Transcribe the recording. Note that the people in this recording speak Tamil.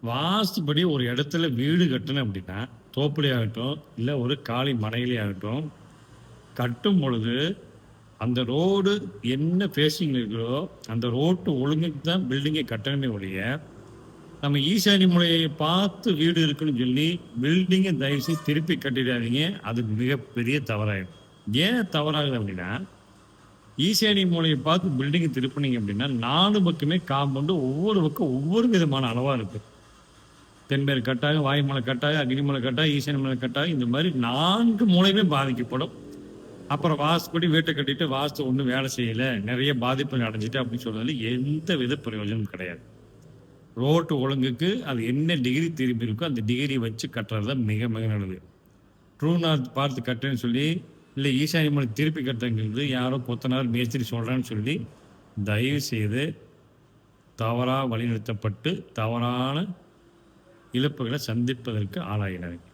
வாஸ்துபடி ஒரு இடத்துல வீடு கட்டணும் அப்படின்னா, தோப்புலயே ஆகட்டும், இல்ல ஒரு காலி மனையிலே ஆகட்டும், கட்டும் பொழுது அந்த ரோடு என்ன ஃபேஸிங்ல இருக்குதோ, அந்த ரோட்டு ஒழுங்குக்கு தான் பில்டிங்கே கட்டணுமே ஒழிய, நம்ம ஈசானி மூலைய பார்த்து வீடு இருக்குன்னு சொல்லி, பில்டிங்க தயவுசெய்து திருப்பி கட்டிடாதீங்க. அது மிகப்பெரிய தவறாயிடும். ஏன் தவறாகுது அப்படின்னா, ஈசானி மூலைய பார்த்து பில்டிங்க திருப்புனீங்க அப்படின்னா, 4 பக்கமே காம்பவுண்டு ஒவ்வொரு பக்கம் ஒவ்வொரு விதமான அளவா இருக்கு. தென்மேற்கு கட்டாயம், வாயுமலை கட்டாயம், அக்னிமலை கட்டாயம், ஈசானி மலை கட்டாயம், இந்த மாதிரி 4 மூலையுமே பாதிக்கப்படும். அப்புறம் வாஸ்துபடி வீட்டை கட்டிட்டு வாஸ்து ஒன்றும் வேலை செய்யல, நிறைய பாதிப்பு அடைஞ்சிட்டு அப்படின்னு சொல்றதுல எந்த வித பிரயோஜனமும் கிடையாது. ரோட்டு ஒழுங்குக்கு அது என்ன டிகிரி திரும்பி இருக்கோ அந்த டிகிரி வச்சு கட்டுறது தான் மிக மிக நல்லது. ட்ரூ நார்த் பார்த்து கட்டுறேன்னு சொல்லி, இல்லை ஈசானி மலை திருப்பி கட்டுறங்கிறது யாரோ கொத்தனார் மேஸ்திரி சொல்கிறான்னு சொல்லி தயவு செய்து தவறாக வழிநடத்தப்பட்டு தவறான இழப்புகளை சந்திப்பதற்கு ஆளாகிறார்கள்.